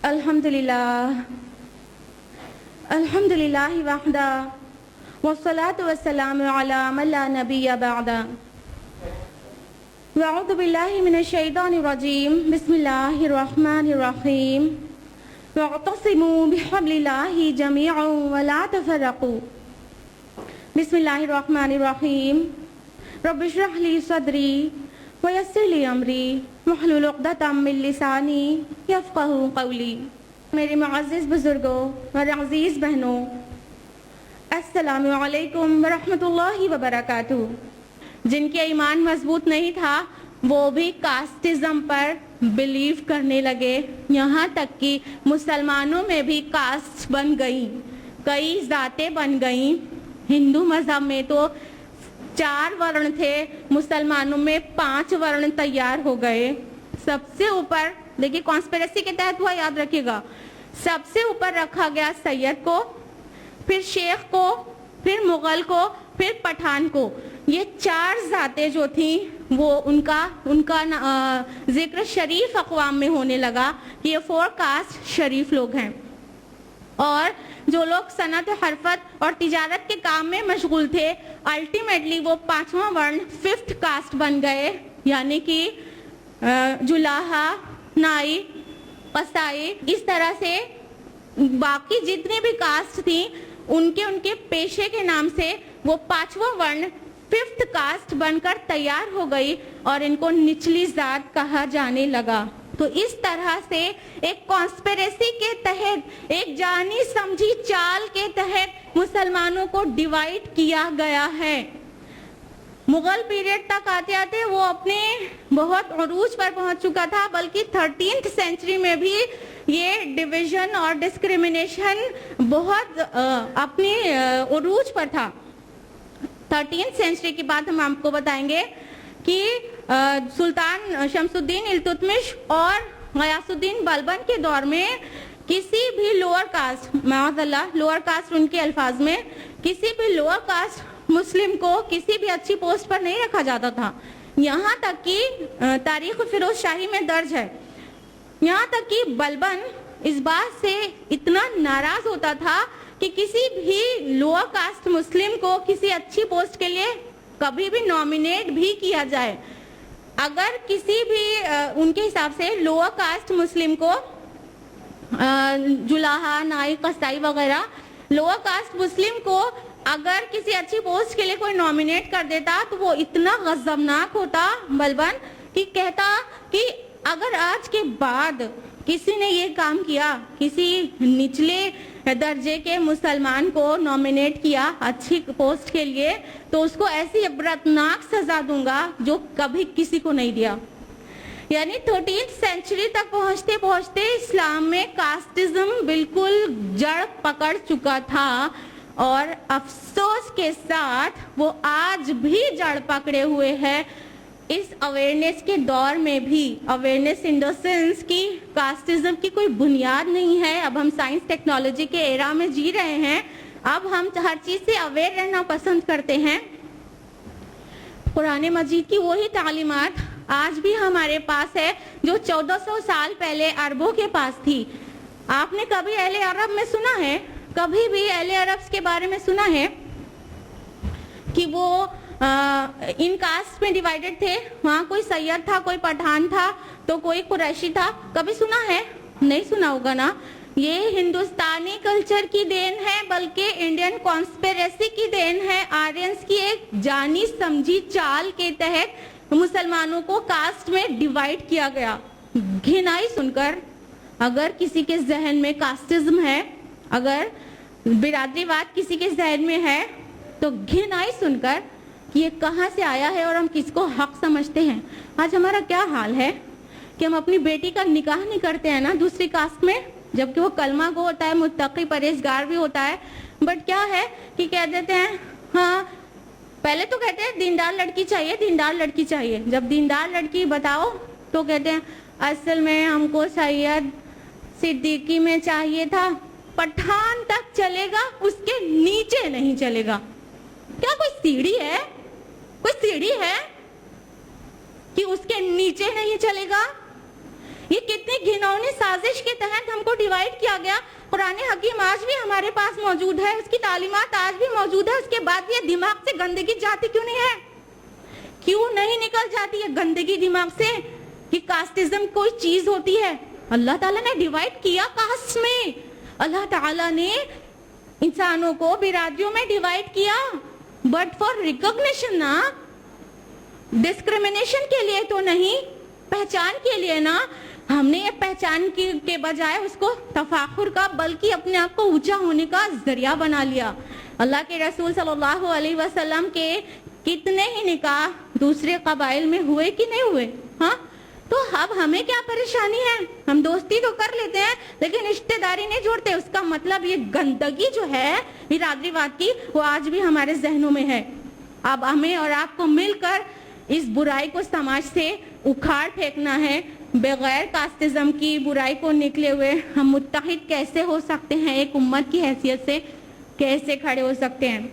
الحمدللہ وحدہ والصلاة والسلام علی من لا نبی بعدہ اعوذ باللہ من الشیطان الرجیم بسم اللہ الرحمن الرحیم واعتصموا بحبل اللہ جميعا ولا تفرقوا بسم اللہ الرحمن الرحیم رب اشرح لی صدری ویسر لی امری واحلل عقدۃ من لسانی یفقہوا قولی۔ میرے معزز بزرگوں اور عزیز بہنوں، السلام علیکم ورحمۃ اللہ وبرکاتہ۔ جن کے ایمان مضبوط نہیں تھا وہ بھی کاسٹزم پر بلیو کرنے لگے، یہاں تک کہ مسلمانوں میں بھی کاسٹ بن گئیں، کئی ذاتیں بن گئیں۔ ہندو مذہب میں تو 4 ورن تھے، مسلمانوں میں 5 ورن تیار ہو گئے۔ سب سے اوپر دیکھیے کانسپیریسی کے تحت ہوا، یاد رکھیے گا، سب سے اوپر رکھا گیا سید کو، پھر شیخ کو، پھر مغل کو، پھر پٹھان کو۔ یہ 4 ذاتیں جو تھیں وہ ان کا ذکر شریف اقوام میں ہونے لگا کہ یہ 4 کاسٹ شریف لوگ ہیں، اور جو لوگ صنعت و حرفت اور تجارت کے کام میں مشغول تھے الٹیمیٹلی وہ 5واں ورن 5th کاسٹ بن گئے، یعنی کہ جلاحہ، نائی، قصائی، اس طرح سے باقی جتنی بھی کاسٹ تھیں ان کے پیشے کے نام سے وہ 5واں ورن 5th کاسٹ بن کر تیار ہو گئی اور ان کو نچلی ذات کہا جانے لگا۔ تو اس طرح سے ایک کانسپیریسی کے تحت، ایک جانی سمجھی چال کے تحت مسلمانوں کو ڈیوائیڈ کیا گیا ہے۔ مغل پیریڈ تک آتے آتے وہ اپنے بہت عروج پر پہنچ چکا تھا، بلکہ 13th سینچری میں بھی یہ ڈویژن اور ڈسکریمنیشن بہت اپنے عروج پر تھا۔ 13th سینچری کی بات ہم آپ کو بتائیں گے کہ سلطان شمس الدین التتمش اور غیاث الدین بلبن کے دور میں کسی بھی لوور کاسٹ، معاذ اللہ لوور کاسٹ ان کے الفاظ میں، کسی بھی لوور کاسٹ مسلم کو کسی بھی اچھی پوسٹ پر نہیں رکھا جاتا تھا۔ یہاں تک کہ تاریخ فیروز شاہی میں درج ہے، یہاں تک کہ بلبن اس بات سے اتنا ناراض ہوتا تھا کہ کسی بھی لوور کاسٹ مسلم کو کسی اچھی پوسٹ کے لیے کبھی بھی نامینیٹ بھی کیا جائے، اگر کسی بھی ان کے حساب سے لوور کاسٹ مسلم کو جلاحہ، نائی، قصائی وغیرہ، لوور کاسٹ مسلم کو اگر کسی اچھی پوسٹ کے لیے کوئی نامینیٹ کر دیتا تو وہ اتنا غضبناک ہوتا بلبن کہ کہتا کہ اگر آج کے بعد کسی نے یہ کام کیا، کسی نچلے درجے کے مسلمان کو نامینیٹ کیا اچھی پوسٹ کے لیے، تو اس کو ایسی عبرتناک سزا دوں گا جو کبھی کسی کو نہیں دیا۔ یعنی 13th سینچری تک پہنچتے پہنچتے اسلام میں کاسٹزم بالکل جڑ پکڑ چکا تھا، اور افسوس کے ساتھ وہ آج بھی جڑ پکڑے ہوئے ہے۔ اس اویئرنیس کے دور میں بھی، اویئرنیس ان دا سینس کی کاسٹزم کی کوئی بنیاد نہیں ہے۔ اب ہم سائنس ٹیکنالوجی کے ایرا میں جی رہے ہیں، اب ہم ہر چیز سے اویئر رہنا پسند کرتے ہیں۔ قرآن مجید کی وہی تعلیمات آج بھی ہمارے پاس ہے جو 1400 سال پہلے عربوں کے پاس تھی۔ آپ نے کبھی اہل عرب میں سنا ہے، کبھی بھی اہل عرب کے بارے میں سنا ہے کہ وہ ان کاسٹ میں ڈیوائیڈڈ تھے؟ وہاں کوئی سید تھا، کوئی پٹھان تھا، تو کوئی قریشی تھا، کبھی سنا ہے؟ نہیں سنا ہوگا نا۔ یہ ہندوستانی کلچر کی دین ہے، بلکہ انڈین کانسپیریسی کی دین ہے۔ آرینس کی ایک جانی سمجھی چال کے تحت مسلمانوں کو کاسٹ میں ڈیوائیڈ کیا گیا۔ گھنائی سن کر، اگر کسی کے ذہن میں کاسٹزم ہے، اگر برادری واد کسی کے ذہن میں ہے، تو گھنائی سن کر یہ کہاں سے آیا ہے اور ہم کس کو حق سمجھتے ہیں۔ آج ہمارا کیا حال ہے کہ ہم اپنی بیٹی کا نکاح نہیں کرتے ہیں نا دوسری کاسٹ میں، جبکہ وہ کلمہ گو ہوتا ہے، متقی پرہیزگار بھی ہوتا ہے، بٹ کیا ہے کہ کہہ دیتے ہیں ہاں، پہلے تو کہتے ہیں دیندار لڑکی چاہیے، دیندار لڑکی چاہیے، جب دیندار لڑکی بتاؤ تو کہتے ہیں اصل میں ہم کو سید صدیقی میں چاہیے تھا، پٹھان تک چلے گا، اس کے نیچے نہیں چلے گا۔ کیا کوئی سیڑھی ہے، کوئی سیڑھی ہے کہ اس کے نیچے نہیں چلے گا؟ یہ کتنی گھنونی سازش کے تحت ہم کو ڈیوائڈ کیا گیا. قرآن حکیم آج بھی ہمارے پاس موجود ہے, اس کی تعلیمات آج بھی موجود ہے, اس کے بعد یہ دماغ سے گندگی جاتی کیوں نہیں ہے؟ کیوں نہیں نکل جاتی ہے گندگی دماغ سے کہ کاسٹزم کوئی چیز ہوتی ہے؟ اللہ تعالیٰ نے ڈیوائڈ کیا کاسٹ میں, اللہ تعالیٰ نے انسانوں کو برادریوں میں ڈیوائڈ کیا, بٹ فار ریکگنیشن نا, ڈسکریمنیشن کے لیے تو نہیں, پہچان کے لیے نا. ہم نے یہ پہچان کے بجائے اس کو تفاخر کا بلکہ اپنے آپ کو اونچا ہونے کا ذریعہ بنا لیا. اللہ کے رسول صلی اللہ علیہ وسلم کے کتنے ہی نکاح دوسرے قبائل میں ہوئے کہ نہیں ہوئے؟ ہاں, تو اب ہمیں کیا پریشانی ہے؟ ہم دوستی تو کر لیتے ہیں لیکن رشتہ داری نہیں جوڑتے. اس کا مطلب یہ گندگی جو ہے برادری واد کی وہ آج بھی ہمارے ذہنوں میں ہے. اب ہمیں اور آپ کو مل کر اس برائی کو سماج سے اکھاڑ پھینکنا ہے. بغیر کاسٹزم کی برائی کو نکلے ہوئے ہم متحد کیسے ہو سکتے ہیں؟ ایک امت کی حیثیت سے کیسے کھڑے ہو سکتے ہیں؟